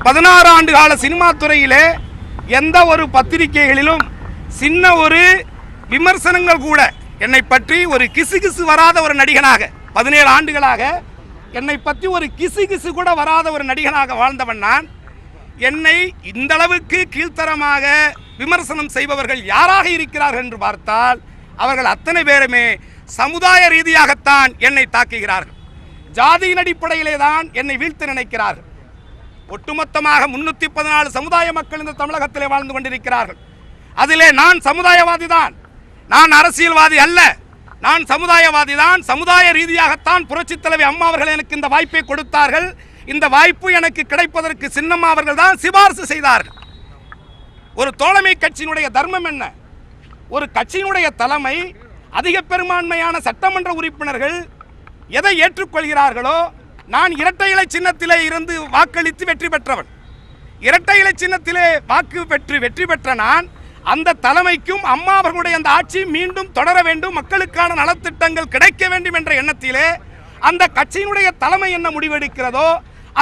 16 ஆண்டு கால சினிமா துறையிலே எந்த ஒரு பத்திரிகைகளிலும் சின்ன ஒரு விமர்சனங்கள் கூட என்னை பற்றி ஒரு கிசுகிசு வராத ஒரு நடிகனாக 17 ஆண்டுகளாக என்னை பற்றி ஒரு கிசுகிசு கூட வராத ஒரு நடிகனாக வாழ்ந்தவன் நான். என்னை இந்த அளவுக்கு கீழ்த்தரமாக விமர்சனம் செய்பவர்கள் யாராக இருக்கிறார்கள் என்று பார்த்தால் அவர்கள் அத்தனை பேருமே சமுதாய ரீதியாகத்தான் என்னை தாக்குகிறார்கள். ஜாதியின் அடிப்படையிலே தான் என்னை வீழ்த்த நினைக்கிறார்கள். ஒட்டுமொத்தமாக 314 சமுதாய மக்கள் இந்த தமிழகத்திலே வாழ்ந்து கொண்டிருக்கிறார்கள். அதிலே நான் சமுதாயவாதி தான், நான் அரசியல்வாதி அல்ல, நான் சமுதாயவாதி தான். சமுதாய ரீதியாகத்தான் புரட்சித் தலைவி அம்மா அவர்கள் எனக்கு இந்த வாய்ப்பை கொடுத்தார்கள். இந்த வாய்ப்பு எனக்கு கிடைப்பதற்கு சின்னம்மா அவர்கள் தான் சிபாரிசு செய்தார்கள். ஒரு தோழமை கட்சியினுடைய தர்மம் என்ன? ஒரு கட்சியினுடைய தலைமை அதிக பெரும்பான்மையான சட்டமன்ற உறுப்பினர்கள் எதை ஏற்றுக்கொள்கிறார்களோ, நான் இரட்டை இலை சின்னத்திலே இருந்து வாக்களித்து வெற்றி பெற்றவன். இரட்டை இலை சின்னத்திலே வாக்கு பெற்று வெற்றி பெற்ற நான் அந்த தலைமைக்கும் அம்மா அவர்களுடைய அந்த ஆட்சி மீண்டும் தொடர வேண்டும், மக்களுக்கான நலத்திட்டங்கள் கிடைக்க வேண்டும் என்ற எண்ணத்திலே அந்த கட்சியினுடைய தலைமை என்ன முடிவெடுக்கிறதோ,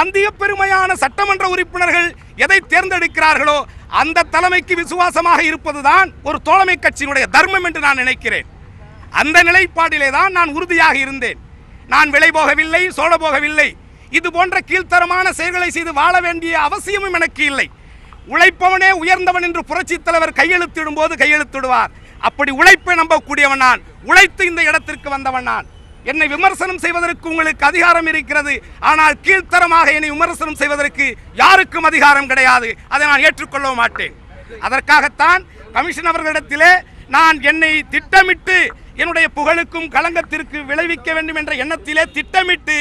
அதிக பெருமையான சட்டமன்ற உறுப்பினர்கள் எதை தேர்ந்தெடுக்கிறார்களோ அந்த தலைமைக்கு விசுவாசமாக இருப்பதுதான் ஒரு தோழமை கட்சியினுடைய தர்மம் என்று நான் நினைக்கிறேன். அந்த நிலைப்பாடிலே தான் நான் உறுதியாக இருந்தேன். நான் விலை போகவில்லை, சோழ போகவில்லை. இது போன்ற கீழ்த்தரமான செயல்களை செய்து வாழ வேண்டிய அவசியமும் எனக்கு இல்லை. உழைப்பவனே உயர்ந்தவன் என்று புரட்சித் தலைவர் கையெழுத்திடும் போது கையெழுத்திடுவார். அப்படி உழைப்பை நம்பக்கூடியவன் நான். உழைத்து இந்த இடத்திற்கு வந்தவன் நான். என்னை விமர்சனம் செய்வதற்கு உங்களுக்கு அதிகாரம் இருக்கிறது, ஆனால் கீழ்த்தரமாக என்னை விமர்சனம் செய்வதற்கு யாருக்கும் அதிகாரம் கிடையாது. அதை நான் ஏற்றுக்கொள்ள மாட்டேன். அதற்காகத்தான் கமிஷன் அவர்களிடத்திலே நான் என்னை திட்டமிட்டு என்னுடைய புகழுக்கும் களங்கத்திற்கு விளைவிக்க வேண்டும் என்ற எண்ணத்திலே திட்டமிட்டு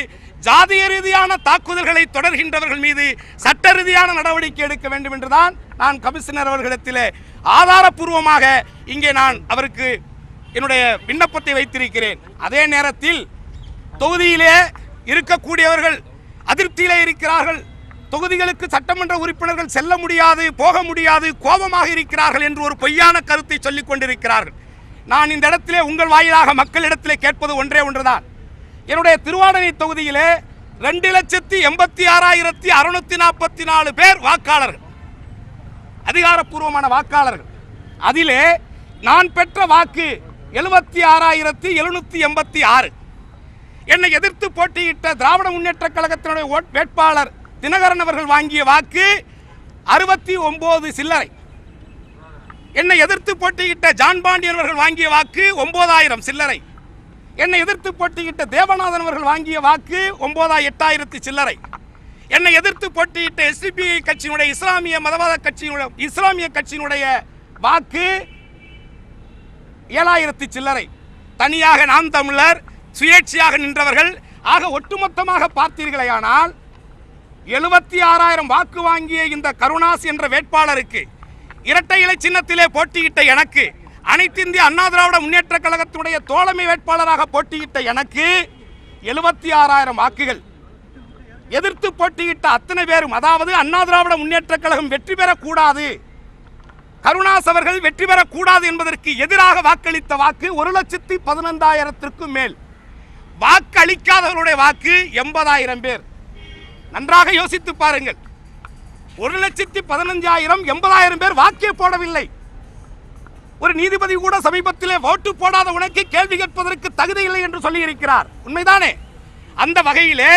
ஜாதிய ரீதியான தாக்குதல்களை தொடர்கின்றவர்கள் மீது சட்ட ரீதியான நடவடிக்கை எடுக்க வேண்டும் என்றுதான் நான் கமிஷனர் அவர்களிடத்திலே ஆதாரப்பூர்வமாக இங்கே நான் அவருக்கு என்னுடைய விண்ணப்பத்தை வைத்திருக்கிறேன். அதே நேரத்தில் தொகுதியிலே இருக்கக்கூடியவர்கள் அதிருப்தியிலே இருக்கிறார்கள். தொகுதிகளுக்கு சட்டமன்ற உறுப்பினர்கள் செல்ல முடியாது, போக முடியாது, கோபமாக இருக்கிறார்கள் என்று ஒரு பொய்யான கருத்தை சொல்லிக் கொண்டிருக்கிறார்கள். நான் இந்த இடத்திலே உங்கள் வாயிலாக மக்களிடத்திலே கேட்பது ஒன்றே ஒன்றுதான். என்னுடைய திருவாடனை தொகுதியிலே 2,86,644 பேர் வாக்காளர்கள், அதிகாரப்பூர்வமான வாக்காளர்கள். அதிலே நான் பெற்ற வாக்கு 76,786. என்னை எதிர்த்து போட்டியிட்ட திராவிட முன்னேற்ற கழகத்தினுடைய வேட்பாளர் தினகரன் அவர்கள் வாங்கிய வாக்கு 69 சில்லறை. என்னை எதிர்த்து போட்டியிட்ட ஜான் பாண்டியன் அவர்கள் வாங்கிய வாக்கு 9,000 சில்லறை. என்னை எதிர்த்து போட்டியிட்ட தேவநாதன் அவர்கள் வாங்கிய வாக்கு 8,000 சில்லறை. என்னை எதிர்த்து போட்டியிட்ட SDPI கட்சியினுடைய இஸ்லாமிய மதவாத கட்சியினுடைய வாக்கு 7,000 சில்லறை. தனியாக நாம் தமிழர் சுயேட்சையாக நின்றவர்கள் ஆக ஒட்டுமொத்தமாக பார்த்தீர்களேயானால் 76,000 வாக்கு வாங்கிய இந்த கருணாஸ் என்ற வேட்பாளருக்கு, இரட்டை இலை சின்னத்திலே போட்டியிட்ட எனக்கு, அனைத்து இந்திய அண்ணா திராவிட முன்னேற்ற கழகத்தினுடைய தோழமை வேட்பாளராக போட்டியிட்ட எனக்கு 76,000 வாக்குகள். எதிர்த்து போட்டியிட்ட அத்தனை பேரும், அதாவது அண்ணா திராவிட முன்னேற்ற கழகம் வெற்றி பெறக்கூடாது, கருணாஸ் அவர்கள் வெற்றி பெறக்கூடாது என்பதற்கு எதிராக வாக்களித்த வாக்கு 1,15,000 மேல். வாக்கு அளிக்காதவர்களுடைய வாக்கு 80,000 பேர். நன்றாக யோசித்து பாருங்கள். 1,15,000 80,000 பேர் வாக்கே போடவில்லை. ஒரு நீதிபதி கூட சமீபத்திலே ஓட்டு போடாத உனக்கு கேள்வி கேட்பதற்கு தகுதி இல்லை என்று சொல்லி இருக்கிறார். உண்மைதானே? அந்த வகையிலே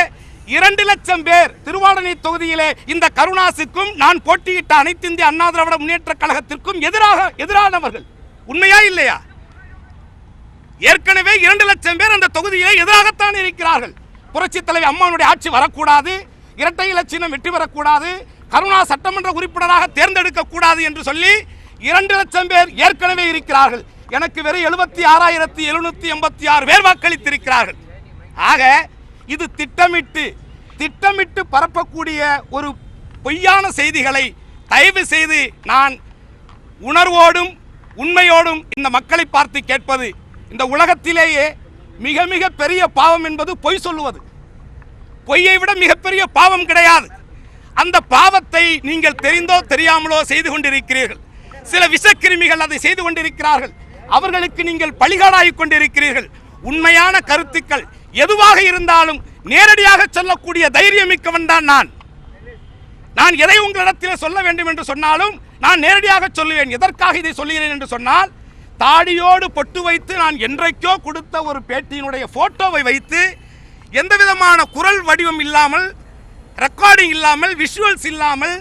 2 லட்சம் பேர் திருவாடனை தொகுதியிலே இந்த கருணாசுக்கும் நான் போட்டியிட்ட அனைத்து இந்திய அண்ணா திராவிட முன்னேற்ற கழகத்திற்கும் எதிரானவர்கள். உண்மையா இல்லையா? ஏற்கனவே 2 லட்சம் பேர் அந்த தொகுதியிலே எதிராகத்தான் இருக்கிறார்கள். புரட்சித் தலைவி அம்மாவுடைய ஆட்சி வரக்கூடாது, இரட்டை இலை சின்னம் வெற்றி பெறக்கூடாது, கருணா சட்டமன்ற உறுப்பினராக தேர்ந்தெடுக்க கூடாது என்று சொல்லி 2 லட்சம் பேர் ஏற்கனவே இருக்கிறார்கள். எனக்கு வெறும் 76,786 பேர் வாக்களித்திருக்கிறார்கள். ஆக இது திட்டமிட்டு பரப்பக்கூடிய ஒரு பொய்யான செய்திகளை தயவு செய்து நான் உணர்வோடும் உண்மையோடும் இந்த மக்களை பார்த்து கேட்பது. இந்த உலகத்திலேயே மிக மிக பெரிய பாவம் என்பது பொய் சொல்லுவது. பொய்யை விட மிகப்பெரிய பாவம் கிடையாது. அந்த பாவத்தை நீங்கள் தெரிந்தோ தெரியாமலோ செய்து கொண்டிருக்கிறீர்கள். சில விஷக்கிருமிகள் அதை செய்து கொண்டிருக்கிறார்கள். அவர்களுக்கு நீங்கள் பலிகாடாகிக் கொண்டிருக்கிறீர்கள். உண்மையான கருத்துக்கள் எதுவாக இருந்தாலும் நேரடியாக சொல்லக்கூடிய தைரியம் மிக்கவன் தான் நான். நான் எதை உங்களிடத்தில் சொல்ல வேண்டும் என்று சொன்னாலும் நான் நேரடியாக சொல்லுவேன். எதற்காக இதை சொல்லுகிறேன் என்று சொன்னால், தாடியோடு பொட்டு வைத்து நான் என்றைக்கோ கொடுத்த ஒரு பேட்டியினுடைய போட்டோவை வைத்து எந்த விதமான குரல் வடிவம் இல்லாமல், ரெக்கார்டிங் இல்லாமல், விஷுவல்ஸ் இல்லாமல்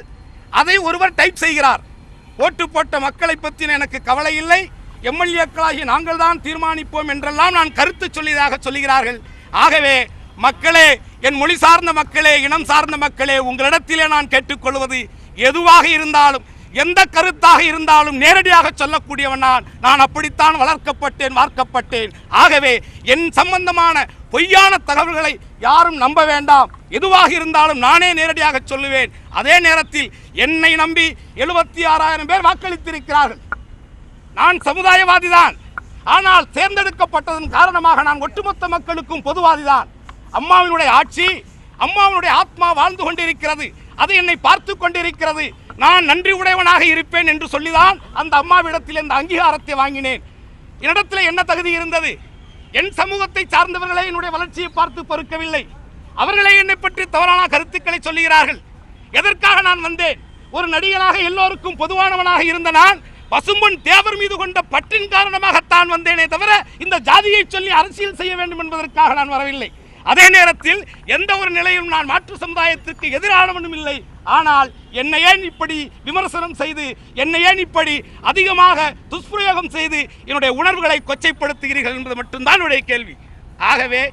அதை ஒருவர் டைப் செய்கிறார். ஓட்டு போட்ட மக்களை பற்றி எனக்கு கவலை இல்லை, எம்எல்ஏக்களாகி நாங்கள் தான் தீர்மானிப்போம் என்றெல்லாம் நான் கருத்து சொல்லியதாக சொல்லுகிறார்கள். ஆகவே மக்களே, என் மொழி சார்ந்த மக்களே, இனம் சார்ந்த மக்களே, உங்களிடத்திலே நான் கேட்டுக்கொள்வது, எதுவாக இருந்தாலும் எந்த கருத்தாக இருந்தாலும் நேரடியாக சொல்லக்கூடியவன் நான் அப்படித்தான் வளர்க்கப்பட்டேன், வார்க்கப்பட்டேன். ஆகவே என் சம்பந்தமான பொய்யான தகவல்களை யாரும் நம்ப வேண்டாம். எதுவாக இருந்தாலும் நானே நேரடியாக சொல்லுவேன். அதே நேரத்தில் என்னை நம்பி 76,000 பேர் வாக்களித்திருக்கிறார்கள். நான் சமுதாயவாதிதான். ஆனால் தேர்ந்தெடுக்கப்பட்டதன் காரணமாக நான் ஒட்டுமொத்த மக்களுக்கும் பொதுவாதிதான். அம்மாவினுடைய ஆட்சி, அம்மாவினுடைய ஆத்மா வாழ்ந்து கொண்டிருக்கிறது. அது என்னை பார்த்து கொண்டிருக்கிறது. நான் நன்றி உடையவனாக இருப்பேன் என்று சொல்லிதான் அந்த அம்மாவிடத்தில் இந்த அங்கீகாரத்தை வாங்கினேன். என்னிடத்தில் என்ன தகுதி இருந்தது? என் சமூகத்தை சார்ந்தவர்களே என்னுடைய வளர்ச்சியை பார்த்து பொறுக்கவில்லை. அவர்களே என்னை பற்றி தவறான கருத்துக்களை சொல்லுகிறார்கள். எதற்காக நான் வந்தேன்? ஒரு நடிகனாக எல்லோருக்கும் பொதுவானவனாக இருந்த நான் பசும்பொன் தேவர் மீது கொண்ட பற்றின் காரணமாகத்தான் வந்தேனே தவிர இந்த ஜாதியை சொல்லி அரசியல் செய்ய வேண்டும் என்பதற்காக நான் வரவில்லை. அதே நேரத்தில் எந்த ஒரு நிலையும் நான் மாற்று சமுதாயத்திற்கு எதிரானவனும் இல்லை. ஆனால் என்னை ஏன் இப்படி விமர்சனம் செய்து, என்னை ஏன் இப்படி அதிகமாக துஷ்பிரயோகம் செய்து என்னுடைய உணர்வுகளை கொச்சைப்படுத்துகிறீர்கள் என்பது மட்டும்தான் என்னுடைய கேள்வி. ஆகவே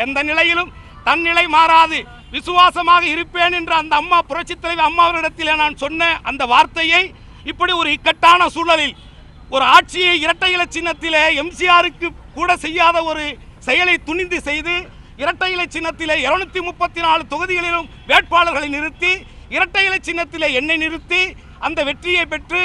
எந்த நிலையிலும் தன் நிலை மாறாது விசுவாசமாக இருப்பேன் என்ற அந்த அம்மா, புரட்சித் தலைவி அம்மாவரிடத்தில் நான் சொன்ன அந்த வார்த்தையை இப்படி ஒரு இக்கட்டான சூழலில் ஒரு ஆட்சியை இரட்டை இலை சின்னத்திலே எம்ஜிஆருக்கு கூட செய்யாத ஒரு செயலை துணிந்து செய்து, இரட்டை இலை சின்னத்திலே 234 தொகுதிகளிலும் வேட்பாளர்களை நிறுத்தி, இரட்டை இலை சின்னத்திலே என்னை நிறுத்தி அந்த வெற்றியை பெற்று,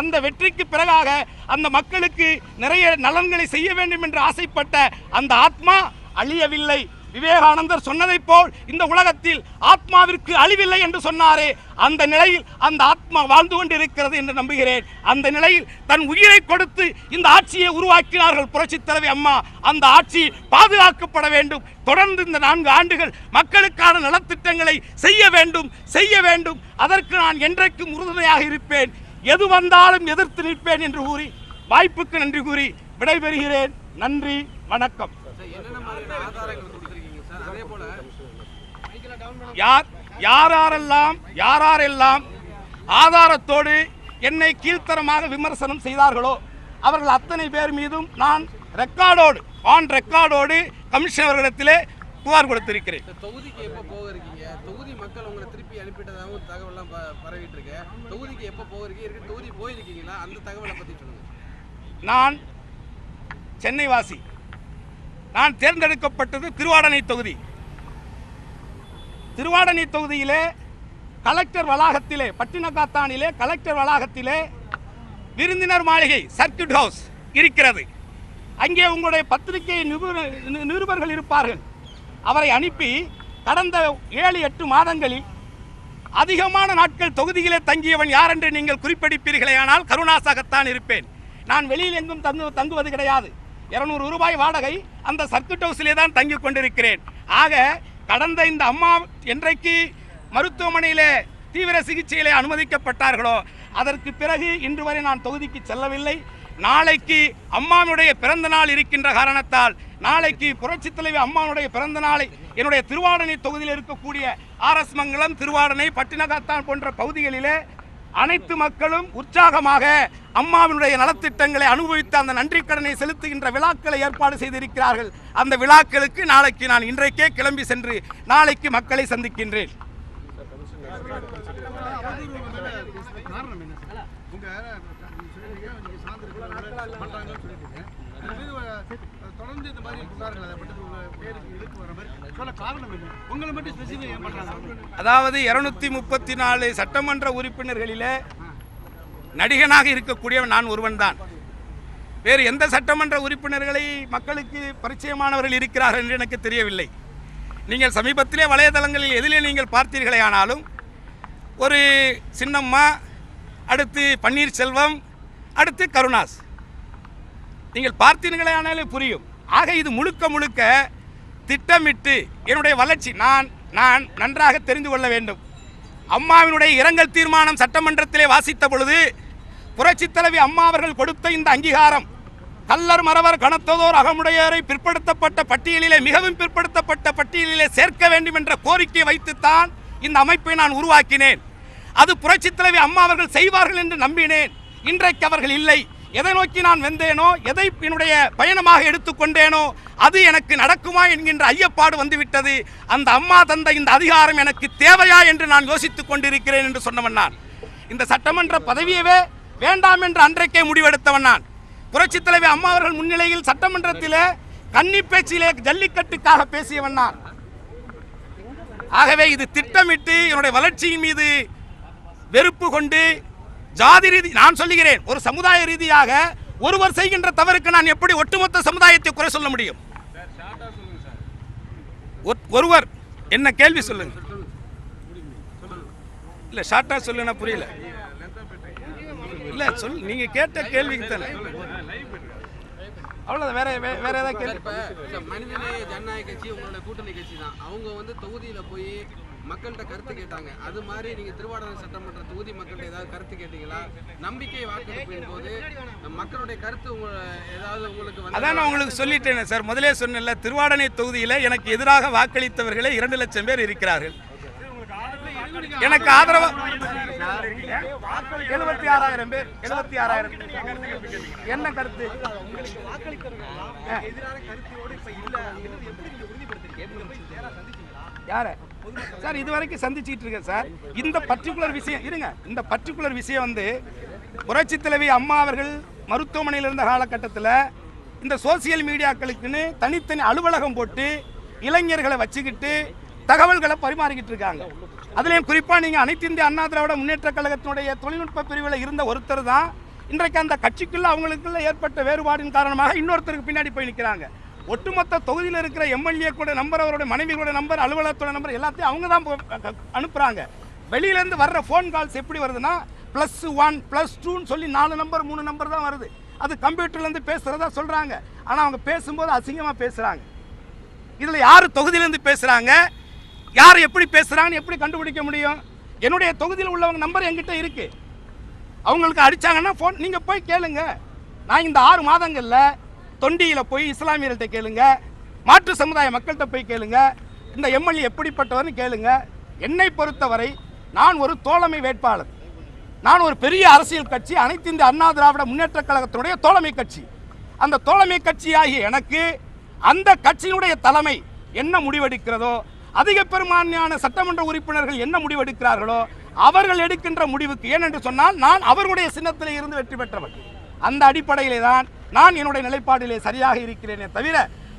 அந்த வெற்றிக்கு பிறகாக அந்த மக்களுக்கு நிறைய நலன்களை செய்ய வேண்டும் என்று ஆசைப்பட்ட அந்த ஆத்மா அழியவில்லை. விவேகானந்தர் சொன்னதைப் போல் இந்த உலகத்தில் ஆத்மாவிற்கு அழிவில்லை என்று சொன்னாரே, அந்த நிலையில் அந்த ஆத்மா வாழ்ந்து கொண்டிருக்கிறது என்று நம்புகிறேன். அந்த நிலையில் தன் உயிரை கொடுத்து இந்த ஆட்சியை உருவாக்கினார்கள் புரட்சித் தலைவி அம்மா. அந்த ஆட்சி பாதுகாக்கப்பட வேண்டும். தொடர்ந்து இந்த 4 ஆண்டுகள் மக்களுக்கான நலத்திட்டங்களை செய்ய வேண்டும். அதற்கு நான் என்றைக்கும் உறுதுணையாக இருப்பேன். எது வந்தாலும் எதிர்த்து நிற்பேன் என்று கூறி, வாய்ப்புக்கு நன்றி கூறி விடைபெறுகிறேன். நன்றி, வணக்கம். யாரெல்லாம் ஆதாரத்தோடு என்னை கீழ்த்தரமாக விமர்சனம் செய்தார்களோ அவர்கள் அத்தனை பேர் மீதும் நான் ஆன் ரெக்கார்டோடு கமிஷன் அவர்களிடத்திலே புகார் கொடுத்திருக்கிறேன். தொகுதிக்கு எப்போ போகிறீங்க? தொகுதி மக்கள் உங்களை திருப்பி அனுப்பிட்டதாகவும் தகவலாம் பரவிட்டு இருக்கு. தொகுதிக்கு எப்போ போகிறீங்க? தொகுதி போயிருக்கீங்களா? அந்த தகவலை பற்றி சொல்லுங்க. நான் சென்னை வாசி. நான் தேர்ந்தெடுக்கப்பட்டது திருவாடனை தொகுதி. திருவாடனை தொகுதியிலே கலெக்டர் வளாகத்திலே, பட்டினக்காத்தானிலே கலெக்டர் வளாகத்திலே விருந்தினர் மாளிகை, சர்க்கிட் ஹவுஸ் இருக்கிறது. அங்கே உங்களுடைய பத்திரிகை நிருபர்கள் இருப்பார்கள். அவரை அனுப்பி கடந்த 7-8 மாதங்களில் அதிகமான நாட்கள் தொகுதியிலே தங்கியவன் யார் என்று நீங்கள் குறிப்பிடிப்பீர்களே, ஆனால் கருணாசாகத்தான் இருப்பேன். நான் வெளியில் எங்கும் தங்குவது கிடையாது. 200 ரூபாய் வாடகை அந்த சர்க்கிட் ஹவுஸிலே தான் தங்கி கொண்டிருக்கிறேன். ஆக கடந்த இந்த அம்மா என்றைக்கு மருத்துவமனையிலே தீவிர சிகிச்சையிலே அனுமதிக்கப்பட்டார்களோ அதற்கு பிறகு இன்று வரை நான் தொகுதிக்கு செல்லவில்லை. நாளைக்கு அம்மாவுடைய பிறந்த நாள் இருக்கின்ற காரணத்தால் நாளைக்கு புரட்சித் தலைவி அம்மாவுடைய பிறந்த நாளை என்னுடைய திருவாடனை தொகுதியில் இருக்கக்கூடிய RS மங்கலம், திருவாடனை, பட்டினக்காத்தான் போன்ற பகுதிகளிலே அனைத்து மக்களும் உற்சாகமாக அம்மாவினுடைய நலத்திட்டங்களை அனுபவித்து அந்த நன்றி கடனை செலுத்துகின்ற விழாக்களை ஏற்பாடு செய்திருக்கிறார்கள். அந்த விழாக்களுக்கு நாளைக்கு நான் இன்றைக்கே கிளம்பி சென்று நாளைக்கு மக்களை சந்திக்கின்றேன். அதாவது 234 சட்டமன்ற உறுப்பினர்களிலே நடிகனாக இருக்கக்கூடியவன் நான் ஒருவன் தான். வேறு எந்த சட்டமன்ற உறுப்பினர்களை மக்களுக்கு பரிச்சயமானவர்கள் இருக்கிறார்கள் என்று எனக்கு தெரியவில்லை. நீங்கள் சமீபத்திலே வலைதளங்களில் எதிலே நீங்கள் பார்த்தீர்களே ஆனாலும் ஒரு சின்னம்மா, அடுத்து பன்னீர்செல்வம், அடுத்து கருணாஸ், நீங்கள் பார்த்தீர்களே ஆனாலே புரியும். ஆக இது முழுக்க திட்டமிட்டு என்னுடைய வளர்ச்சி நான் நன்றாக தெரிந்து கொள்ள வேண்டும். அம்மாவினுடைய இரங்கல் தீர்மானம் சட்டமன்றத்திலே வாசித்த பொழுது புரட்சித் தலைவி அம்மா அவர்கள் கொடுத்த இந்த அங்கீகாரம் கல்லர் மறவர் கனத்ததோர் அகமுடையோரை பிற்படுத்தப்பட்ட பட்டியலிலே மிகவும் பிற்படுத்தப்பட்ட பட்டியலிலே சேர்க்க வேண்டும் என்ற கோரிக்கையை வைத்துத்தான் இந்த அமைப்பை நான் உருவாக்கினேன். அது புரட்சித் தலைவி அம்மா அவர்கள் செய்வார்கள் என்று நம்பினேன். இன்றைக்கு அவர்கள் இல்லை. எதை நோக்கி நான் வெந்தேனோ, எதை என்னுடைய பயணமாக எடுத்துக்கொண்டேனோ அது எனக்கு நடக்குமா என்கின்ற ஐயப்பாடு வந்துவிட்டது. அந்த அம்மா தந்த இந்த அதிகாரம் எனக்கு தேவையா என்று நான் யோசித்துக் கொண்டிருக்கிறேன் என்று சொன்னவன் நான். இந்த சட்டமன்ற பதவியவே வேண்டாம் என்று அன்றைக்கே முடிவெடுத்தவன் நான். புரட்சித் தலைவி அம்மா அவர்கள் முன்னிலையில் சட்டமன்றத்திலே கன்னி பேச்சிலே ஜல்லிக்கட்டுக்காக பேசியவன் நான். ஆகவே இது திட்டமிட்டு என்னுடைய வளர்ச்சியின் மீது வெறுப்பு கொண்டு ஜாதி ரீதி நான் சொல்லுகிறேன், ஒரு சமுதாய ரீதியாக ஒருவர் செய்கின்ற தவறுக்கு நான் எப்படி ஒட்டுமொத்த சமுதாயத்தை குறை சொல்ல முடியும்? ஒருவர் என்ன கேள்வி சொல்லுங்க. இல்ல ஷார்ட்டா சொல்லுங்க, புரியல. இல்ல சொல், நீங்க கேட்ட கேள்விக்கு தானே. அவ்வளவுதான். வேற ஏதாவது கேள்வி? மனிதநேய ஜனநாயக கட்சி உங்களோட கூட்டணி கட்சி தான். அவங்க வந்து தொகுதியில போய் மக்கள்கிட்ட கருத்து கேட்டாங்க. அது மாதிரி நீங்க திருவாரூர் சட்டமன்ற தொகுதி மக்கள்கிட்ட ஏதாவது கருத்து கேட்டீங்களா? நம்பிக்கை வாக்கெடுப்பின் போது மக்களுடைய கருத்து ஏதாவது உங்களுக்கு அதான் நான் உங்களுக்கு சொல்லிட்டேன் சார். முதலே சொன்னேன்ல, திருவாடனை தொகுதியில் எனக்கு எதிராக வாக்களித்தவர்களே 2 லட்சம் பேர் இருக்கிறார்கள். எனக்கு ஆதரவு 76,000 பேர். 76,000 என்ன கருத்து? யார சார் இதுவரைக்கும் சந்திச்சுட்டு இருக்கேன் சார். இந்த பர்டிகுலர் விஷயம் இருங்க. இந்த பர்டிகுலர் விஷயம் வந்து புரட்சித் தலைவி அம்மா அவர்கள் மருத்துவமனையில் இருந்த காலகட்டத்தில் இந்த சோசியல் மீடியாக்களுக்குன்னு தனித்தனி அலுவலகம் போட்டு இளைஞர்களை வச்சுக்கிட்டு தகவல்களை பரிமாறிக்கிட்டு இருக்காங்க. அதுலேயும் குறிப்பாக நீங்கள் அனைத்து இந்திய அண்ணா திராவிட முன்னேற்ற கழகத்தினுடைய தொழில்நுட்ப பிரிவில் இருந்த ஒருத்தர் தான் இன்றைக்கு அந்த கட்சிக்குள்ள அவங்களுக்குள்ள ஏற்பட்ட வேறுபாடின் காரணமாக இன்னொருத்தருக்கு பின்னாடி போய் நிற்கிறாங்க. ஒட்டுமொத்த தொகுதியில் இருக்கிற எம்எல்ஏ கூட நம்பர், அவருடைய மனைவியோட நம்பர், அலுவலகத்தோட நம்பர் எல்லாத்தையும் அவங்க தான் அனுப்புகிறாங்க. வெளியிலேருந்து வர்ற ஃபோன் கால்ஸ் எப்படி வருதுன்னா +1 +2ன்னு சொல்லி 4 நம்பர் 3 நம்பர் தான் வருது. அது கம்ப்யூட்டர்லேருந்து பேசுகிறதா சொல்கிறாங்க. ஆனால் அவங்க பேசும்போது அசிங்கமாக பேசுகிறாங்க. இதில் யார் தொகுதியிலேருந்து பேசுகிறாங்க, யார் எப்படி பேசுகிறாங்கன்னு எப்படி கண்டுபிடிக்க முடியும்? என்னுடைய தொகுதியில் உள்ளவங்க நம்பர் என்கிட்ட இருக்குது. அவங்களுக்கு அடித்தாங்கன்னா ஃபோன் நீங்கள் போய் கேளுங்க. நான் இந்த 6 மாதங்களில் தொண்டியில் போய் இஸ்லாமியர்கிட்ட கேளுங்க, மாற்று சமுதாய மக்கள்கிட்ட போய் கேளுங்க, இந்த எம்எல்ஏ எப்படிப்பட்டவர்னு கேளுங்க. என்னை பொறுத்தவரை நான் ஒரு தோழமை வேட்பாளர். நான் ஒரு பெரிய அரசியல் கட்சி, அனைத்து இந்திய அண்ணா திராவிட முன்னேற்ற கழகத்தினுடைய தோழமை கட்சி. அந்த தோழமை கட்சியாகிய எனக்கு அந்த கட்சியினுடைய தலைமை என்ன முடிவெடுக்கிறதோ, அதிக பெரும்பான்மையான சட்டமன்ற உறுப்பினர்கள் என்ன முடிவெடுக்கிறார்களோ அவர்கள் எடுக்கின்ற முடிவுக்கு, ஏனென்று சொன்னால் நான் அவர்களுடைய சின்னத்திலே இருந்து வெற்றி பெற்றவர். அந்த அடிப்படையிலே தான் நான் என்னுடைய நிலைப்பாட்டிலே சரியாக இருக்கிறேனே தவிர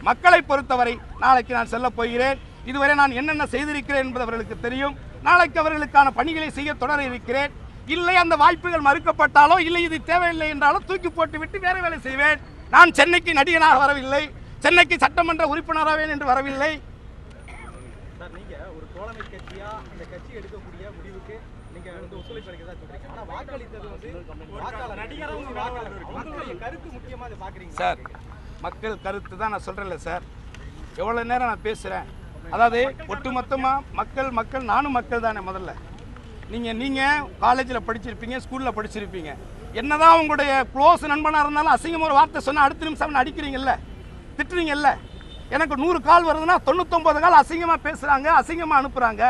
மக்களை பொறுத்தவரை நாளைக்கு நான் செல்ல போகிறேன். இதுவரை நான் என்னென்ன செய்திருக்கிறேன் என்பது அவர்களுக்கு தெரியும். நாளைக்கு அவர்களுக்கான பணிகளை செய்ய தொடர இருக்கிறேன். இல்லை அந்த வாய்ப்புகள் மறுக்கப்பட்டாலோ, இல்லை இது தேவையில்லை என்றாலோ தூக்கி போட்டு விட்டு வேற வேலை செய்வேன். நான் சென்னைக்கு நடிகனாக வரவில்லை, சென்னைக்கு சட்டமன்ற உறுப்பினராவேன் என்று வரவில்லை. நீங்க ஒரு தோழமை கட்சியா இந்த கட்சி எடுக்கக்கூடிய முடிவுக்கு நீங்க ஒத்துழைப்பு அளிக்கிறதா சொல்றீங்க. ஆனா வாக்களித்தது மக்கள் கருத்து முக்கியமா அதை பாக்குறீங்க சார். மக்கள் கருத்து தான் நான் சொல்றேன்ல சார். எவ்வளவு நேரம் நான் பேசுறேன். அதாவது ஒட்டுமொத்தமாக மக்கள் நானும் மக்கள் தானே. முதல்ல நீங்கள் காலேஜில் படிச்சிருப்பீங்க, ஸ்கூலில் படிச்சிருப்பீங்க. என்னதான் உங்களுடைய க்ளோஸ் நண்பனாக இருந்தாலும் அசிங்கமாக ஒரு வார்த்தை சொன்னால் அடுத்த நிமிஷம் அடிக்கிறீங்கல்ல, திட்டுறீங்கல்ல. எனக்கு 100 கால் வருதுன்னா 99 கால் அசிங்கமாக பேசுகிறாங்க, அசிங்கமாக அனுப்புகிறாங்க.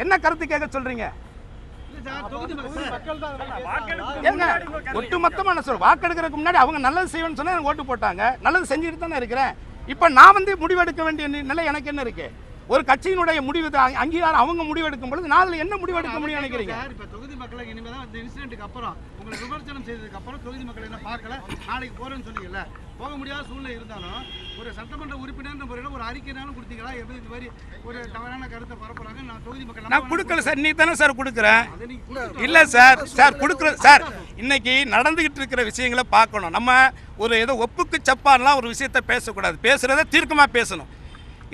என்ன கருத்து கேட்க சொல்கிறீங்க? ஏங்க ஒட்டுமொத்தமாக நான் சொல்கிறேன், வாக்கெடுக்கிறதுக்கு முன்னாடி அவங்க நல்லது செய்வேன்னு சொன்னால் எனக்கு ஓட்டு போட்டாங்க. நல்லது செஞ்சுட்டு தானே இருக்கிறேன். இப்போ நான் வந்து முடிவெடுக்க வேண்டிய நிலை எனக்கு என்ன இருக்கு? ஒரு கட்சியினுடைய முடிவு அங்கீகாரம் அவங்க முடிவெடுக்கும் பொழுது நான் என்ன முடிவெடுக்க முடியும் நினைக்கிறீங்க? இப்போ தொகுதி மக்களை இனிமேல் தான் இந்த இன்சிடென்ட்டுக்கு அப்புறம் உங்களை விமர்சனம் செய்ததுக்கு அப்புறம் தொகுதி மக்களை என்ன பார்க்கல, நாளைக்கு போகிறேன்னு சொன்னீங்கல்ல, போக முடியாத சூழ்நிலை இருந்தாலும் ஒரு சட்டமன்ற உறுப்பினர் முறையில் ஒரு அறிக்கைனாலும் கொடுத்தீங்களா? எப்படி இது மாதிரி ஒரு தவறான கருத்தை பரப்புறாங்க? நான் தொகுதி மக்கள் நான் கொடுக்கல சார். நீ தானே சார் கொடுக்குறேன். இல்லை சார் கொடுக்குறேன் சார். இன்னைக்கு நடந்துகிட்டு இருக்கிற விஷயங்களை பார்க்கணும். நம்ம ஒரு ஏதோ ஒப்புக்கு சப்பான்லாம் ஒரு விஷயத்த பேசக்கூடாது. பேசுகிறத தீர்க்கமாக பேசணும்.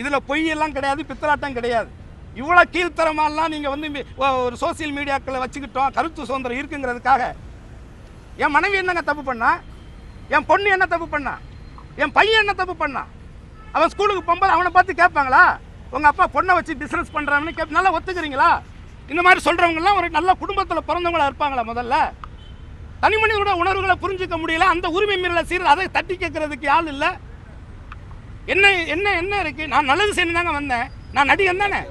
இதில் பொய்யெல்லாம் கிடையாது, பித்தலாட்டம் கிடையாது. இவ்வளோ கீழ்த்தரமாலாம் நீங்கள் வந்து ஒரு சோசியல் மீடியாக்களை வச்சுக்கிட்டோம், கருத்து சுதந்திரம் இருக்குங்கிறதுக்காக. என் மனைவி என்னங்க தப்பு பண்ணா? என் பொண்ணு என்ன தப்பு பண்ணா? என் பையன் என்ன தப்பு பண்ணா? அவன் ஸ்கூலுக்கு போகும்போது அவனை பார்த்து கேட்பாங்களா உங்கள் அப்பா பொண்ணை வச்சு பிஸ்னஸ் பண்ணுறான்னு நல்லா ஒத்துக்கிறீங்களா? இந்த மாதிரி சொல்றவங்கலாம் ஒரு நல்ல குடும்பத்தில் பிறந்தவங்களா இருப்பாங்களா? முதல்ல தனி மனிதனோட உணர்வுகளை புரிஞ்சுக்க முடியல, அந்த உரிமை மீறலை சீர் அதை தட்டி கேட்கறதுக்கு ஆள் இல்லை. என்ன என்ன என்ன இருக்கு? நான் நல்லது செய்யணும் தாங்க வந்தேன். நான் நடிகன் தானே,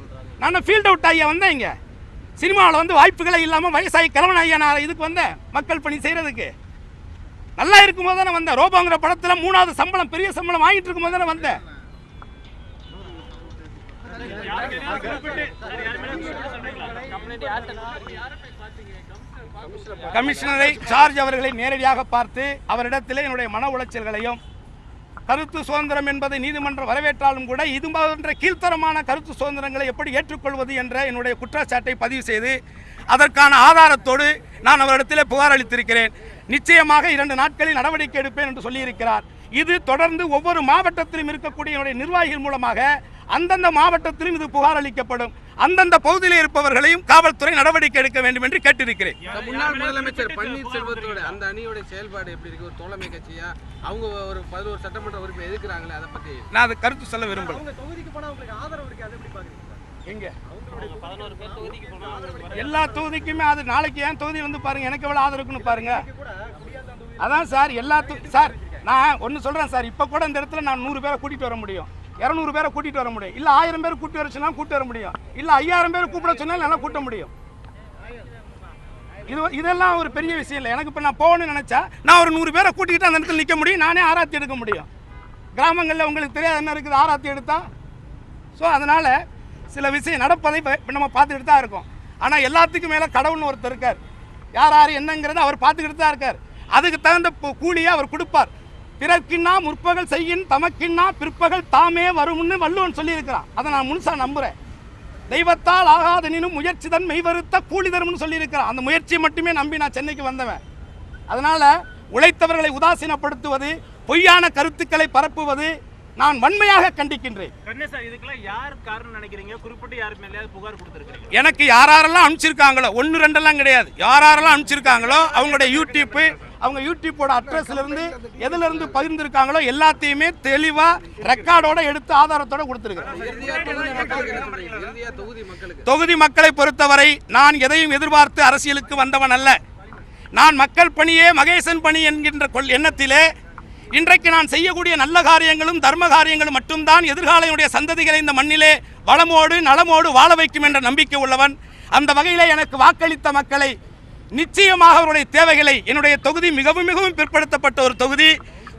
நான் ஃபீல்ட் அவுட் ஆகிய வந்தேன். இங்கே சினிமாவில் வந்து வாய்ப்புகளே இல்லாமல் வயசாகி கிழவன் ஐயா நான் இதுக்கு வந்தேன், மக்கள் பணி செய்கிறதுக்கு. நல்லா இருக்கும்போது தானே வந்தேன். ரோபோங்கிற படத்தில் 3வது சம்பளம், பெரிய சம்பளம் வாங்கிட்டு இருக்கும்போது தானே வந்தேன். கமிஷனரை சார்ஜ் அவர்களை நேரடியாக பார்த்து அவரிடத்தில் என்னுடைய மன உளைச்சல்களையும், கருத்து சுதந்திரம் என்பதை நீதிமன்றம் வரவேற்றாலும் கூட இது போன்ற கீழ்த்தரமான கருத்து சுதந்திரங்களை எப்படி ஏற்றுக்கொள்வது என்ற என்னுடைய குற்றச்சாட்டை பதிவு செய்து அதற்கான ஆதாரத்தோடு நான் அவரிடத்தில் புகார் அளித்திருக்கிறேன். நிச்சயமாக 2 நாட்களில் நடவடிக்கை எடுப்பேன் என்று சொல்லியிருக்கிறார். இது தொடர்ந்து ஒவ்வொரு மாவட்டத்திலும் இருக்கக்கூடிய என்னுடைய நிர்வாகிகள் மூலமாக அந்தந்த மாவட்டத்திலும் இது புகார் அளிக்கப்படும். அந்தந்த பகுதியில் இருப்பவர்களையும் காவல்துறை நடவடிக்கை எடுக்க வேண்டும் என்று கேட்டிருக்கிறேன். முன்னாள் முதலமைச்சர் பன்னீர்செல்வத்தோட அந்த அணியோட செயல்பாடு எப்படி இருக்கு? ஒரு தோழமை கட்சியா அவங்க ஒரு 11 சட்டமன்ற உறுப்பினர் எதிர்க்கிறாங்களே, அதை பத்தி நான் அது கருத்து சொல்ல விரும்பல. எங்க எல்லா தொகுதிக்குமே அது நாளைக்கு ஏன் தொகுதி வந்து பாருங்க, எனக்கு எவ்வளவு ஆதரவு இருக்குன்னு பாருங்க. அதான் சார் சார் நான் ஒன்று சொல்றேன் சார், இப்போ கூட இந்த இடத்துல நான் 100 பேரை கூட்டிட்டு வர முடியும், 200 பேரை கூட்டிட்டு வர முடியும், இல்ல 1000 பேர் கூட்டி வர சொன்னாலும் கூட்டி வர முடியும், இல்ல 5000 பேர் கூப்பிட சொன்னாலும் நல்லா கூட்ட முடியும். இதெல்லாம் ஒரு பெரிய விஷயம் இல்லை. எனக்கு இப்போ நான் போகணும்னு நினைச்சா நான் ஒரு 100 பேரை கூட்டிகிட்டு அந்த இடத்துல நிற்க முடியும், நானே ஆராய்ச்சி எடுக்க முடியும். கிராமங்களில் உங்களுக்கு தெரியாது என்ன இருக்குது ஆராய்ச்சி எடுத்தா. ஸோ அதனால சில விஷயம் நடப்பதை நம்ம பார்த்துக்கிட்டு தான் இருக்கோம். ஆனால் எல்லாத்துக்கும் மேலே கடவுள்னு ஒருத்தர் இருக்கார். யார் யார் என்னங்கிறத அவர் பார்த்துக்கிட்டு தான் இருக்கார். அதுக்கு தகுந்த கூலியை அவர் கொடுப்பார். பிறர்க்கின்னா முற்பகல் செய்யின் தமக்கின்னா பிற்பகல் தாமே வரும்னு வள்ளுவன் சொல்லியிருக்கிறான். அதை நான் முழுசா நம்புறேன். தெய்வத்தால் ஆகாதனினும் முயற்சி தன் மெய்வருத்த கூலி தரும்னு சொல்லியிருக்கிறான். அந்த முயற்சியை மட்டுமே நம்பி நான் சென்னைக்கு வந்தவன். அதனால உழைத்தவர்களை உதாசீனப்படுத்துவது, பொய்யான கருத்துக்களை பரப்புவது நான் வன்மையாக கண்டிக்கின்றேன். எனக்கு யாரெல்லாம் அனுப்பிச்சிருக்காங்களோ, 1 2 கிடையாது, யாரெல்லாம் அனுப்பிச்சிருக்காங்களோ அவங்களுடைய யூடியூப்போட அட்ரஸ்ல இருந்து எதுல இருந்து பகிர்ந்திருக்காங்களோ எல்லாத்தையுமே தெளிவா ரெக்கார்டோட எடுத்து ஆதாரத்தோட கொடுத்திருக்கிறேன். தொகுதி மக்களை பொறுத்தவரை நான் எதையும் எதிர்பார்த்து அரசியலுக்கு வந்தவன் அல்ல. நான் மக்கள் பணியே மகேசன் பணி என்கின்ற எண்ணத்திலே இன்றைக்கு நான் செய்யக்கூடிய நல்ல காரியங்களும் தர்ம காரியங்களும் மட்டும்தான் எதிர்காலையுடைய சந்ததிகளை இந்த மண்ணிலே வளமோடு நலமோடு வாழ வைக்கும் என்ற நம்பிக்கை உள்ளவன். அந்த வகையிலே எனக்கு வாக்களித்த மக்களை நிச்சயமாக அவருடைய தேவைகளை, என்னுடைய தொகுதி மிகவும் மிகவும் பிற்படுத்தப்பட்ட ஒரு தொகுதி,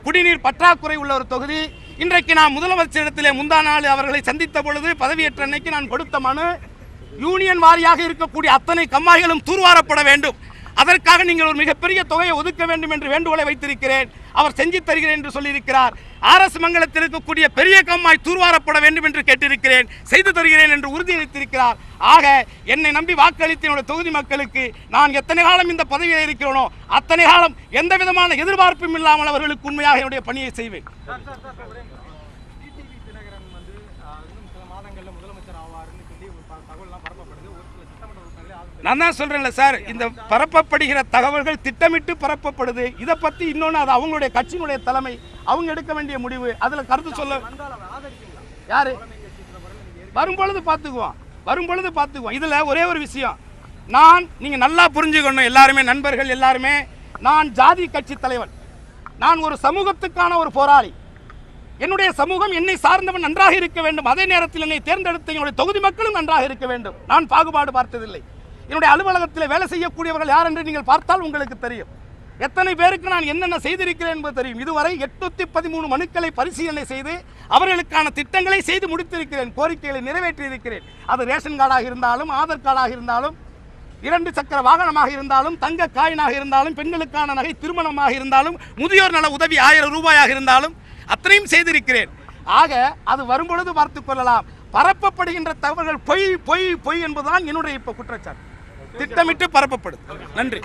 குடிநீர் பற்றாக்குறை உள்ள ஒரு தொகுதி. இன்றைக்கு நான் முதலமைச்சரிடத்திலே முந்தா நாள் அவர்களை சந்தித்த பொழுது பதவியேற்ற அன்னைக்கு நான் கொடுத்த மனு, யூனியன் வாரியாக இருக்கக்கூடிய அத்தனை கம்மாய்களும் தூர்வாரப்பட வேண்டும், அதற்காக நீங்கள் ஒரு மிகப்பெரிய தொகையை ஒதுக்க வேண்டும் என்று வேண்டுகோளை வைத்திருக்கிறேன். அவர் செஞ்சு தருகிறேன் என்று சொல்லியிருக்கிறார். RS மங்கலத்தில் இருக்கக்கூடிய பெரிய கம்மாய் தூர்வாரப்பட வேண்டும் என்று கேட்டிருக்கிறேன், செய்து தருகிறேன் என்று உறுதியளித்திருக்கிறார். ஆக என்னை நம்பி வாக்களித்த என்னுடைய தொகுதி மக்களுக்கு நான் எத்தனை காலம் இந்த பதவியில் இருக்கிறேனோ அத்தனை காலம் எந்த விதமான எதிர்பார்ப்பும் இல்லாமல் அவர்களுக்கு உண்மையாக என்னுடைய பணியை செய்வேன். நான் தான் சொல்றேன்ல சார், இந்த பரப்பப்படுகிற தகவல்கள் திட்டமிட்டு பரப்பப்படுது. இதை பத்தி இன்னொன்று அது அவங்களுடைய கட்சியினுடைய தலைமை, அவங்க எடுக்க வேண்டிய முடிவு. அதுல கருத்து சொல்ல யாரு வரும்பொழுது பார்த்துக்குவோம். இதுல ஒரே ஒரு விஷயம் நீங்க நல்லா புரிஞ்சுக்கணும் எல்லாருமே, நண்பர்கள் எல்லாருமே, நான் ஜாதி கட்சி தலைவன், நான் ஒரு சமூகத்துக்கான ஒரு போராளி. என்னுடைய சமூகம் என்னை சார்ந்தவன் நன்றாக இருக்க வேண்டும், அதே நேரத்தில் என்னை தேர்ந்தெடுத்த என்னுடைய தொகுதி மக்களும் நன்றாக இருக்க வேண்டும். நான் பாகுபாடு பார்த்ததில்லை. என்னுடைய அலுவலகத்தில் வேலை செய்யக்கூடியவர்கள் யார் என்று நீங்கள் பார்த்தால் உங்களுக்கு தெரியும். எத்தனை பேருக்கு நான் என்னென்ன செய்திருக்கிறேன் என்பது தெரியும். இதுவரை 813 மனுக்களை பரிசீலனை செய்து அவர்களுக்கான திட்டங்களை செய்து முடித்திருக்கிறேன், கோரிக்கைகளை நிறைவேற்றியிருக்கிறேன். அது ரேஷன் கார்டாக இருந்தாலும், ஆதார் கார்டாக இருந்தாலும், 2 சக்கர வாகனமாக இருந்தாலும், தங்க காயினாக இருந்தாலும், பெண்களுக்கான நகை திருமணமாக இருந்தாலும், முதியோர் நல உதவி 1000 ரூபாயாக இருந்தாலும் அத்தனையும் செய்திருக்கிறேன். ஆக அது வரும்பொழுது பார்த்துக் கொள்ளலாம். பரப்பப்படுகின்ற தகவல்கள் பொய் பொய் பொய் என்பதுதான் என்னுடைய இப்ப குற்றச்சாட்டு. திட்டமிட்டு பரப்பப்படுது. நன்றி.